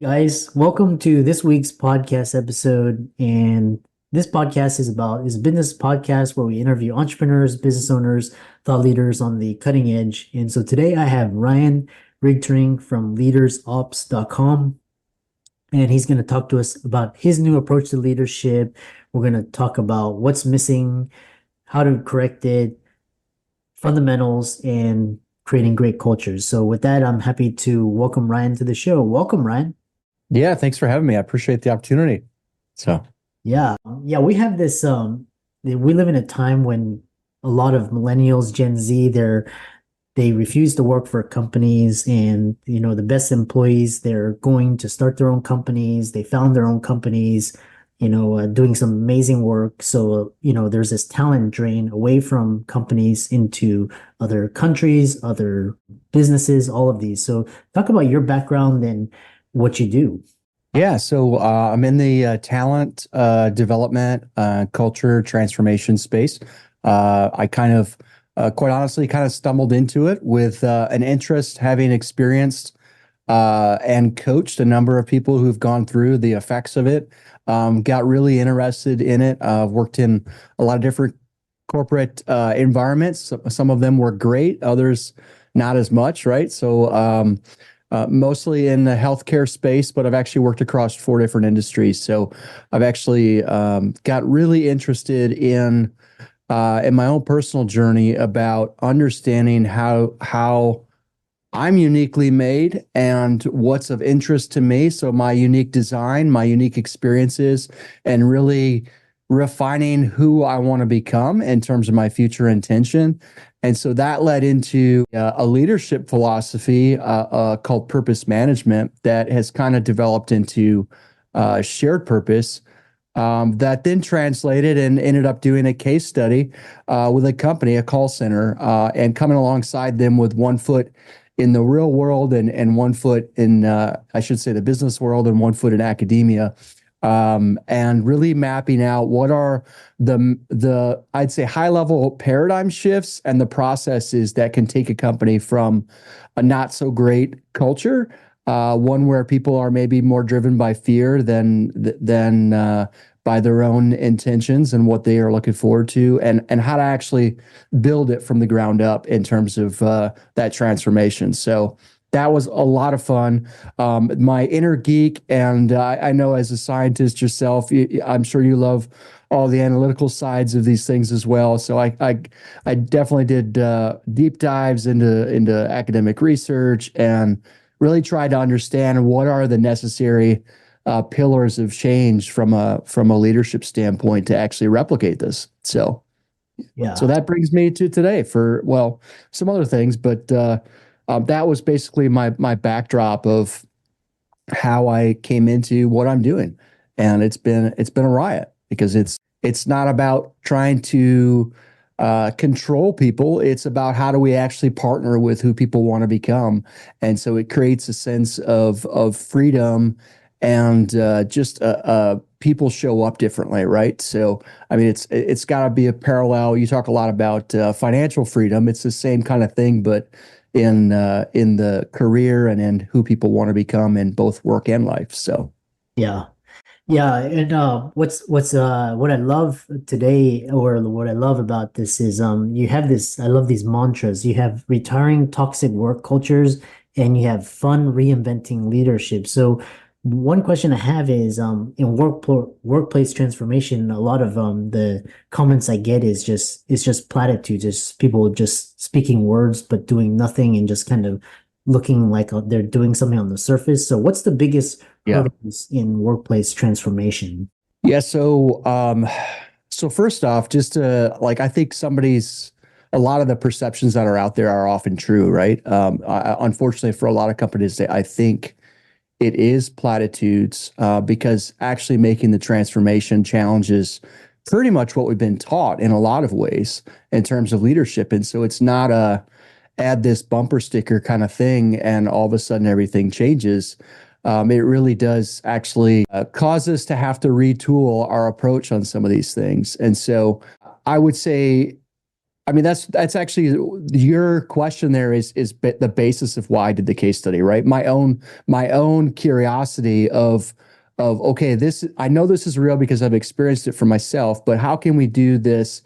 Guys, welcome to this week's podcast episode. And this podcast is a business podcast where we interview entrepreneurs, business owners, thought leaders on the cutting edge. And so today I have Ryan Rigterink from leadersops.com, and he's going to talk to us about his new approach to leadership. We're going to talk about what's missing, how to correct it, fundamentals, and creating great cultures. So with that, I'm happy to welcome Ryan to the show. Welcome, Ryan. Yeah, thanks for having me. I appreciate the opportunity. So, Yeah, we have this we live in a time when a lot of millennials, Gen Z, they refuse to work for companies, and the best employees, they're going to start their own companies. They found their own companies, doing some amazing work. So, there's this talent drain away from companies into other countries, other businesses, all of these. So talk about your background and what you do. I'm in the talent development, culture transformation space. I kind of, quite honestly, kind of stumbled into it with an interest, having experienced and coached a number of people who've gone through the effects of it. Got really interested in it. Worked in a lot of different corporate environments. Some of them were great, others not as much, right? Mostly in the healthcare space, but I've actually worked across four different industries. So I've actually got really interested in my own personal journey about understanding how I'm uniquely made and what's of interest to me. So my unique design, my unique experiences, and really refining who I want to become in terms of my future intention. And so that led into a leadership philosophy called purpose management that has kind of developed into shared purpose, that then translated and ended up doing a case study with a company, a call center, and coming alongside them with one foot in the real world and one foot in, I should say, the business world and one foot in academia. And really mapping out what are the I'd say high level paradigm shifts and the processes that can take a company from a not so great culture, one where people are maybe more driven by fear than by their own intentions and what they are looking forward to, and how to actually build it from the ground up in terms of that transformation. So that was a lot of fun. My inner geek, and I know as a scientist yourself, I'm sure you love all the analytical sides of these things as well. So I definitely did deep dives into academic research and really tried to understand what are the necessary pillars of change from a leadership standpoint to actually replicate this. So Yeah. that brings me to today for, well, some other things, but that was basically my backdrop of how I came into what I'm doing, and it's been a riot because it's not about trying to control people. It's about how do we actually partner with who people want to become, and so it creates a sense of freedom and just people show up differently, right? So I mean, it's got to be a parallel. You talk a lot about financial freedom. It's the same kind of thing, but in the career and in who people want to become in both work and life. So Yeah. Yeah, and what I love today, or what I love about this, is you have this. I love these mantras. You have retiring toxic work cultures, and you have fun reinventing leadership. So one question I have is in workplace transformation, a lot of the comments I get is just platitudes, just people just speaking words but doing nothing, and just kind of looking like they're doing something on the surface. So what's the biggest yeah. hurdles in workplace transformation? Yeah. So first off, just to like, I think a lot of the perceptions that are out there are often true, right? Unfortunately, for a lot of companies, I think it is platitudes because actually making the transformation challenges pretty much what we've been taught in a lot of ways in terms of leadership. And so it's not a add this bumper sticker kind of thing and all of a sudden everything changes. It really does actually cause us to have to retool our approach on some of these things. And so I would say I mean, that's actually your question there is the basis of why I did the case study, right? My own curiosity of okay, this I know this is real because I've experienced it for myself, but how can we do this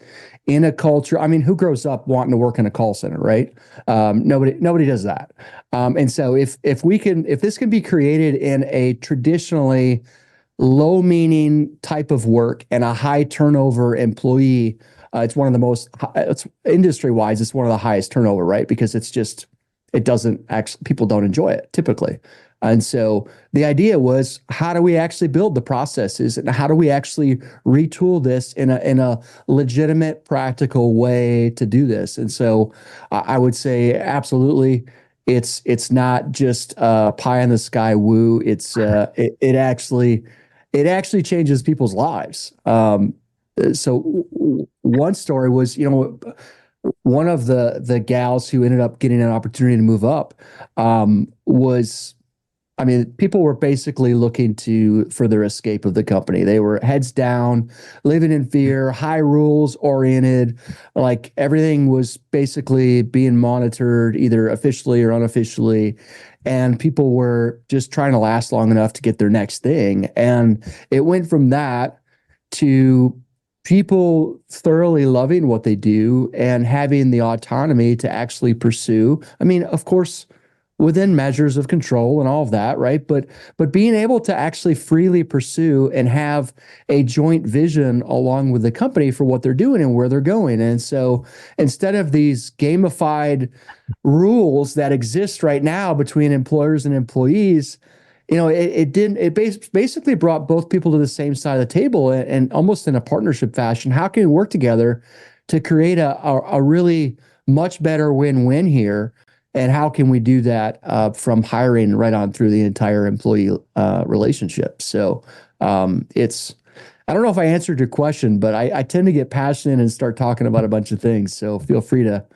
in a culture? I mean, who grows up wanting to work in a call center, right? Nobody does that. And so if this can be created in a traditionally low meaning type of work and a high turnover employee, it's one of the most, it's industry wise, it's one of the highest turnover, right? Because it doesn't actually, people don't enjoy it typically. And so the idea was, how do we actually build the processes and how do we actually retool this in a legitimate, practical way to do this? And so I would say absolutely, it's not just pie in the sky woo. It actually changes people's lives. So one story was, one of the gals who ended up getting an opportunity to move up was, I mean, people were basically looking for their escape of the company. They were heads down, living in fear, high rules oriented, like everything was basically being monitored either officially or unofficially. And people were just trying to last long enough to get their next thing. And it went from that to people thoroughly loving what they do and having the autonomy to actually pursue. I mean, of course, within measures of control and all of that, right? But being able to actually freely pursue and have a joint vision along with the company for what they're doing and where they're going. And so instead of these gamified rules that exist right now between employers and employees, basically brought both people to the same side of the table and almost in a partnership fashion. How can we work together to create a really much better win-win here? And how can we do that from hiring right on through the entire employee relationship? So I don't know if I answered your question, but I tend to get passionate and start talking about a bunch of things. So feel free to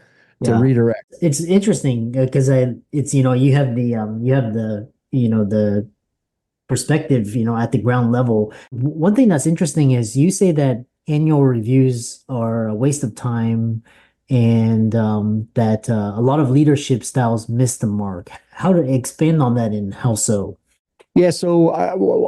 Yeah, redirect. it's interesting because it's you have the perspective at the ground level. One thing that's interesting is you say that annual reviews are a waste of time, and that a lot of leadership styles miss the mark. How to expand on that and how so? Yeah, so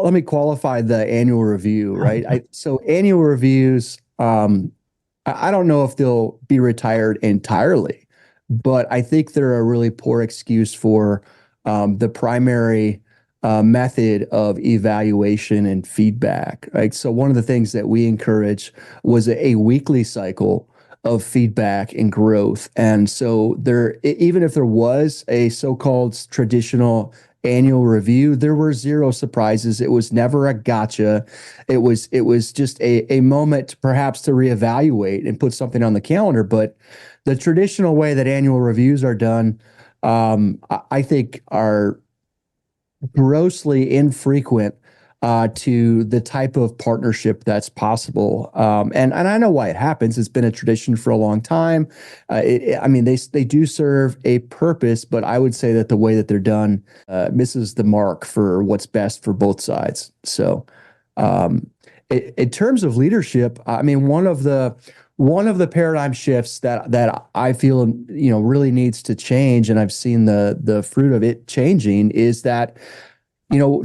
let me qualify the annual review, right? So annual reviews, I don't know if they'll be retired entirely, but I think they're a really poor excuse for the primary method of evaluation and feedback, right? So one of the things that we encourage was a weekly cycle of feedback and growth. And so even if there was a so-called traditional annual review, there were zero surprises. It was never a gotcha. It was just a moment perhaps to reevaluate and put something on the calendar. But the traditional way that annual reviews are done, I think are grossly infrequent to the type of partnership that's possible. And I know why it happens. It's been a tradition for a long time. I mean, they do serve a purpose, but I would say that the way that they're done misses the mark for what's best for both sides. So, in terms of leadership, I mean, one of the paradigm shifts that I feel really needs to change, and I've seen the fruit of it changing, is that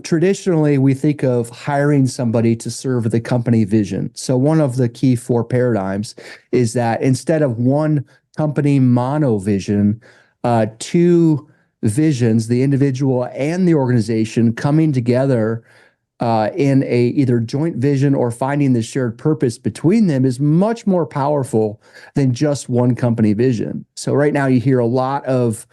traditionally we think of hiring somebody to serve the company vision. So one of the key four paradigms is that instead of one company mono vision, two visions, the individual and the organization coming together in a either joint vision or finding the shared purpose between them is much more powerful than just one company vision. So right now you hear a lot of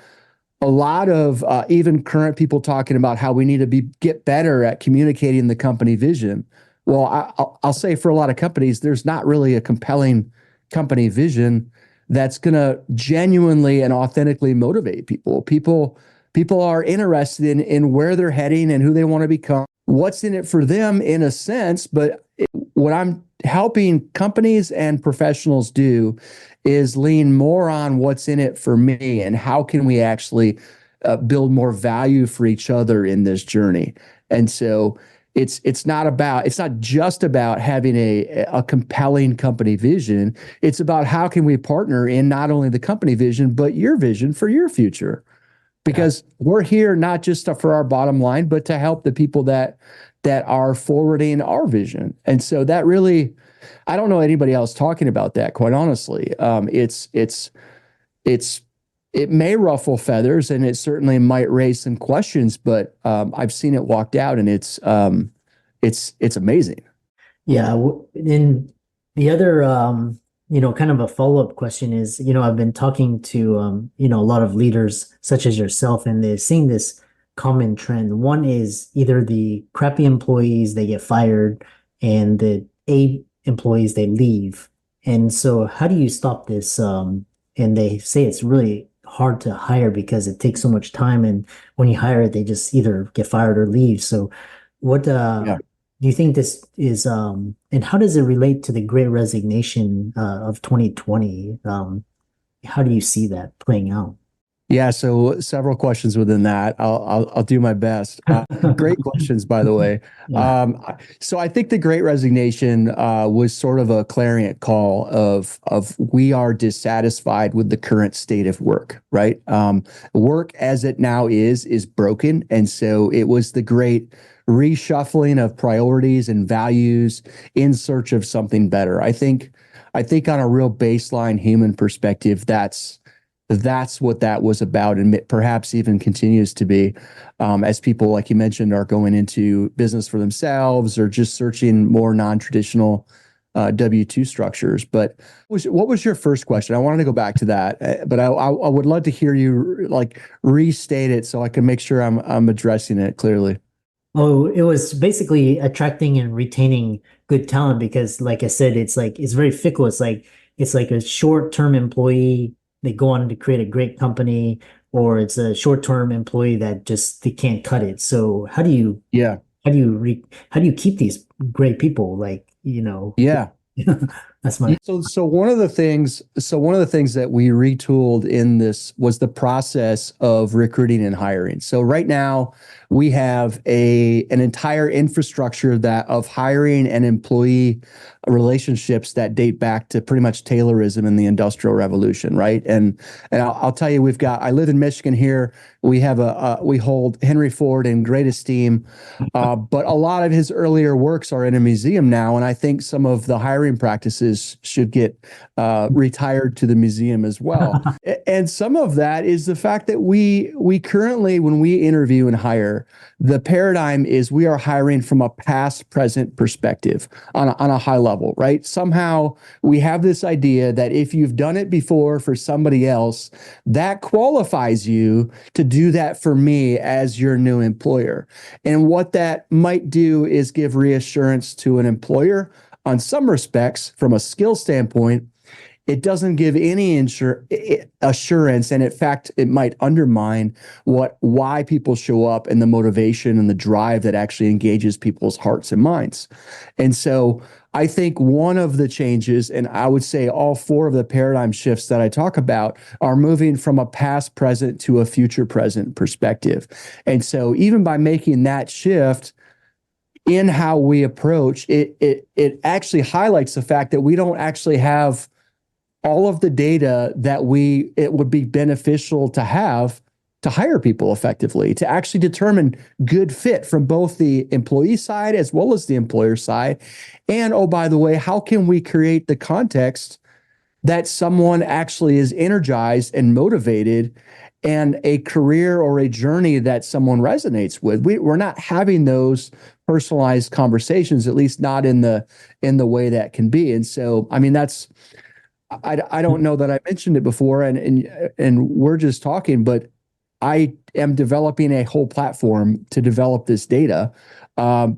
even current people talking about how we need to get better at communicating the company vision. Well, I'll say for a lot of companies, there's not really a compelling company vision that's going to genuinely and authentically motivate people. People are interested in where they're heading and who they want to become, what's in it for them in a sense. But what I'm helping companies and professionals do is lean more on what's in it for me and how can we actually build more value for each other in this journey. And so it's not just about having a compelling company vision. It's about how can we partner in not only the company vision, but your vision for your future. Because we're here not just for our bottom line, but to help the people that are forwarding our vision. And so that really, I don't know anybody else talking about that, quite honestly. It may ruffle feathers, and it certainly might raise some questions, but I've seen it walked out, and it's amazing. Yeah, and the other kind of a follow-up question is, I've been talking to a lot of leaders such as yourself, and they're seeing this common trend. One is either the crappy employees they get fired and the A employees they leave. And so how do you stop this? And they say it's really hard to hire because it takes so much time, and when you hire it, they just either get fired or leave. So what Yeah. do you think this is, and how does it relate to the Great Resignation of 2020? How do you see that playing out? Yeah, so several questions within that. I'll do my best. Great questions, by the way. Yeah. So I think the Great Resignation was sort of a clarion call of we are dissatisfied with the current state of work, right? Work as it now is broken, and so it was the great reshuffling of priorities and values in search of something better. I think on a real baseline human perspective, that's what that was about, and perhaps even continues to be, as people, like you mentioned, are going into business for themselves or just searching more non-traditional W-2 structures. But what was your first question? I wanted to go back to that, but I would love to hear you like restate it so I can make sure I'm addressing it clearly. Oh, it was basically attracting and retaining good talent because, like I said, it's very fickle. It's like a short-term employee, they go on to create a great company, or it's a short-term employee that just they can't cut it. So Yeah, how do you keep these great people? yeah. That's my So one of the things that we retooled in this was the process of recruiting and hiring. So right now we have an entire infrastructure that of hiring and employee relationships that date back to pretty much Taylorism and the Industrial Revolution, right? And I'll tell you, I live in Michigan here. We hold Henry Ford in great esteem, but a lot of his earlier works are in a museum now, and I think some of the hiring practices should get retired to the museum as well. And some of that is the fact that we currently, when we interview and hire, the paradigm is we are hiring from a past present perspective on a high level, right? Somehow we have this idea that if you've done it before for somebody else, that qualifies you to do that for me as your new employer. And what that might do is give reassurance to an employer on some respects from a skill standpoint. It doesn't give any assurance, and in fact, it might undermine why people show up and the motivation and the drive that actually engages people's hearts and minds. And so I think one of the changes, and I would say all four of the paradigm shifts that I talk about, are moving from a past present to a future present perspective. And so even by making that shift in how we approach it, it actually highlights the fact that we don't actually have all of the data that it would be beneficial to have to hire people effectively, to actually determine good fit from both the employee side as well as the employer side. And oh, by the way, how can we create the context that someone actually is energized and motivated and a career or a journey that someone resonates with? We're not having those personalized conversations, at least not in the way that can be. And so, I mean, I don't know that I mentioned it before, and we're just talking, but I am developing a whole platform to develop this data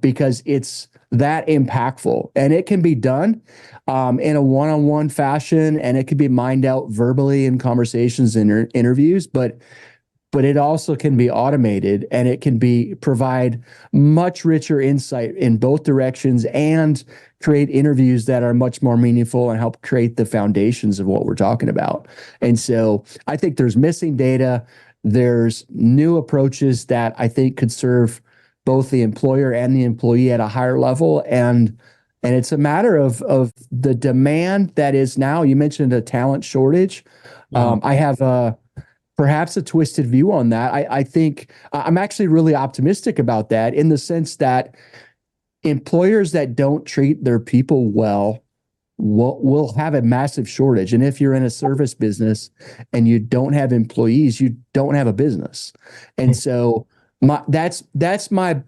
because it's that impactful, and it can be done in a one-on-one fashion, and it can be mined out verbally in conversations and interviews, but it also can be automated, and it can provide much richer insight in both directions and create interviews that are much more meaningful and help create the foundations of what we're talking about. And so I think there's missing data. There's new approaches that I think could serve both the employer and the employee at a higher level. And it's a matter of the demand that is now. You mentioned a talent shortage. Uh-huh. I have perhaps a twisted view on that. I think I'm actually really optimistic about that, in the sense that employers that don't treat their people well will have a massive shortage. And if you're in a service business and you don't have employees, you don't have a business. And so that's my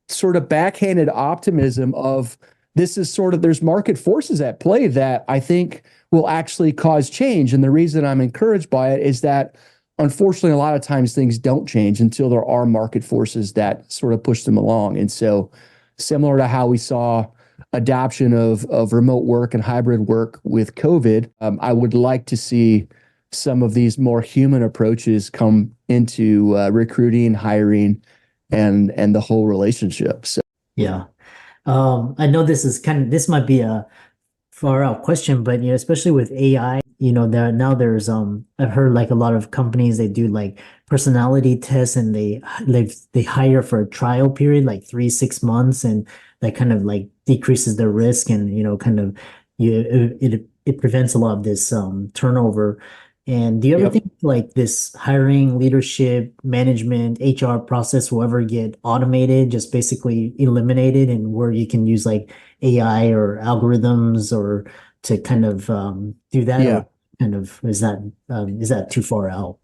sort of backhanded optimism of, this is sort of, there's market forces at play that I think will actually cause change. And the reason I'm encouraged by it is that, unfortunately, a lot of times things don't change until there are market forces that sort of push them along. And so, similar to how we saw adoption of remote work and hybrid work with COVID, I would like to see some of these more human approaches come into recruiting, hiring, and the whole relationship. So Yeah. I know this might be a far out question, but especially with AI, there's I've heard like a lot of companies, they do like personality tests, and they hire for a trial period, like 3, 6 months, and that kind of like decreases their risk, and kind of it prevents a lot of this turnover. And do you ever yep. think like this hiring, leadership, management, HR process will ever get automated, just basically eliminated, and where you can use like AI or algorithms or to kind of do that, or Yeah. kind of is that too far out?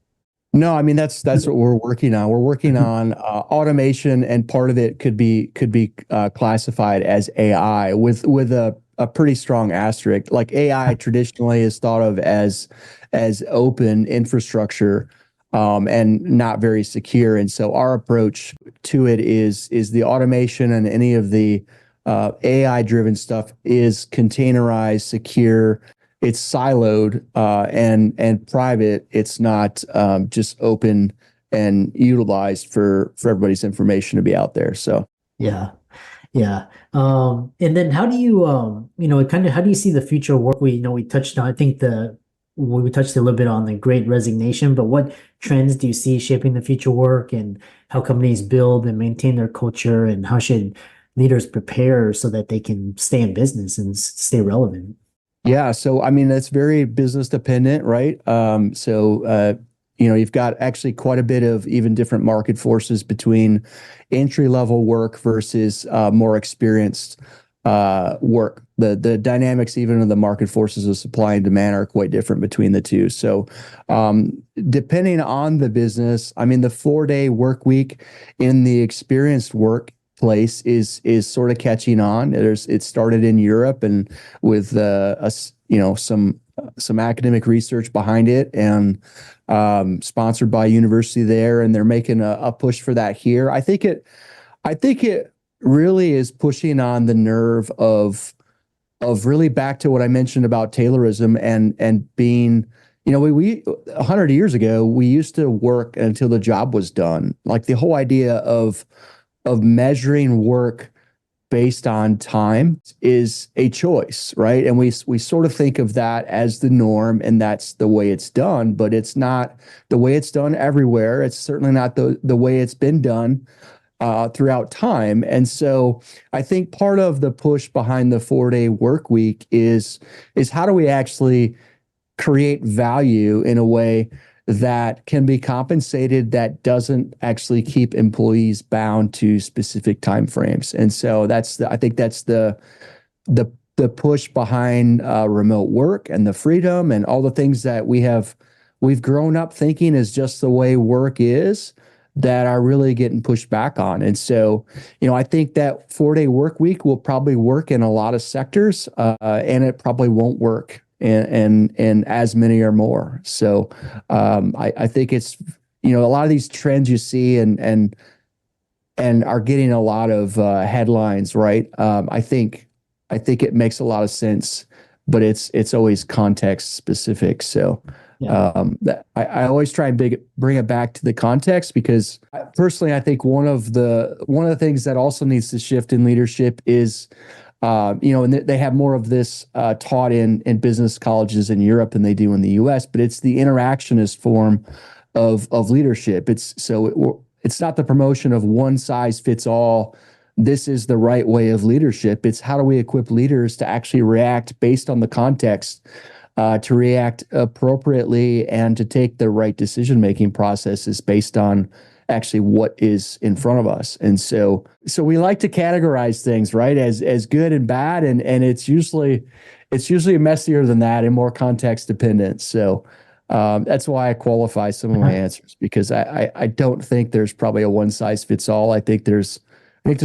No, I mean, that's what we're working on. We're working on automation, and part of it could be classified as AI with a pretty strong asterisk. Like, AI traditionally is thought of as open infrastructure, and not very secure. And so our approach to it is the automation, and any of the AI driven stuff is containerized, secure. It's siloed, and private. It's not just open and utilized for everybody's information to be out there. So Yeah. Yeah. And then how do you, kind of, how do you see the future of work? We touched on, I think we touched a little bit on the Great Resignation, but what trends do you see shaping the future work, and how companies build and maintain their culture, and how should leaders prepare so that they can stay in business and stay relevant? yeah, so I mean, that's very business dependent, right? You've got actually quite a bit of even different market forces between entry level work versus more experienced work. The dynamics even of the market forces of supply and demand are quite different between the two. So, depending on the business, I mean, the 4-day work week in the experienced workplace is sort of catching on. It started in Europe, and with some academic research behind it, and sponsored by a university there, and they're making a push for that here. I think it really is pushing on the nerve of really back to what I mentioned about Taylorism, and being, we 100 years ago, we used to work until the job was done. Like, the whole idea of measuring work based on time is a choice, right? And we sort of think of that as the norm, and that's the way it's done, but it's not the way it's done everywhere. It's certainly not the way it's been done throughout time. And so I think part of the push behind the 4-day work week is how do we actually create value in a way that can be compensated, that doesn't actually keep employees bound to specific timeframes. And so I think that's the push behind remote work, and the freedom, and all the things that we've grown up thinking is just the way work is, that are really getting pushed back on. And so, I think that 4-day work week will probably work in a lot of sectors, and it probably won't work in as many or more. So, I think it's, a lot of these trends you see and are getting a lot of headlines, right? I think it makes a lot of sense, but it's always context specific. So, Yeah. I always try and bring it back to the context, because personally, I think one of the things that also needs to shift in leadership is, and they have more of this taught in business colleges in Europe than they do in the U.S., but it's the interactionist form of leadership. it's not the promotion of one size fits all. This is the right way of leadership. It's how do we equip leaders to actually react based on the context, to react appropriately, and to take the right decision making processes based on actually what is in front of us. And so we like to categorize things, right, as good and bad, and it's usually messier than that and more context dependent. So that's why I qualify some of my answers, because I don't think there's probably a one size fits all. I think there's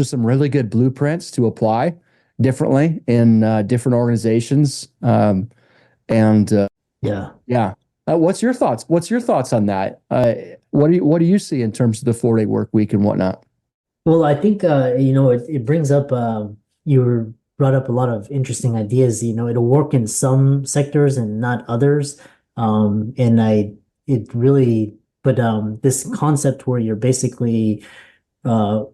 some really good blueprints to apply differently in different organizations. And Yeah. yeah, what's your thoughts? What's your thoughts on that? What do you see in terms of the 4-day work week and whatnot? Well, I think it brings up you brought up a lot of interesting ideas. It'll work in some sectors and not others. And I it really but this concept where you're basically uh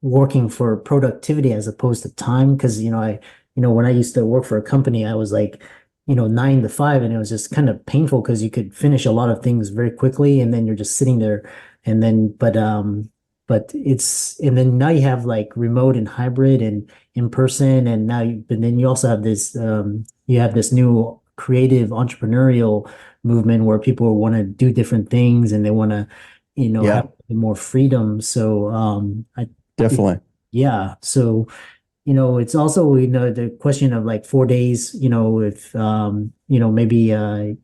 working for productivity as opposed to time, because when I used to work for a company, I was like 9 to 5, and it was just kind of painful because you could finish a lot of things very quickly, and then you're just sitting there. And then and then now you have like remote and hybrid and in person, and but then you also have this new creative entrepreneurial movement where people want to do different things, and they want to Yeah, have more freedom. So I definitely. yeah. So, it's also, the question of like 4 days, if maybe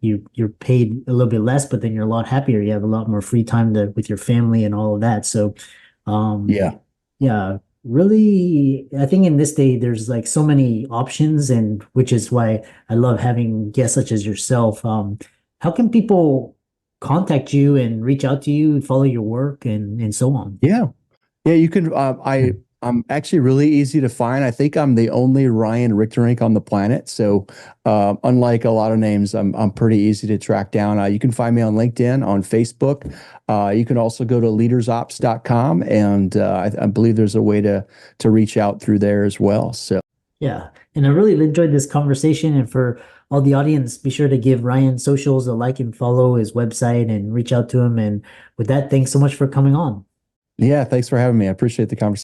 you're paid a little bit less, but then you're a lot happier. You have a lot more free time with your family and all of that. So, um, Yeah. yeah, really, I think in this day there's like so many options, and which is why I love having guests such as yourself. How can people contact you and reach out to you, follow your work, and so on? Yeah. Yeah, you can. I'm actually really easy to find. I think I'm the only Ryan Rigterink on the planet. So, unlike a lot of names, I'm pretty easy to track down. You can find me on LinkedIn, on Facebook. You can also go to leadersops.com, and I believe there's a way to reach out through there as well. So, Yeah. And I really enjoyed this conversation. And for all the audience, be sure to give Ryan socials a like and follow his website and reach out to him. And with that, thanks so much for coming on. yeah, thanks for having me. I appreciate the conversation.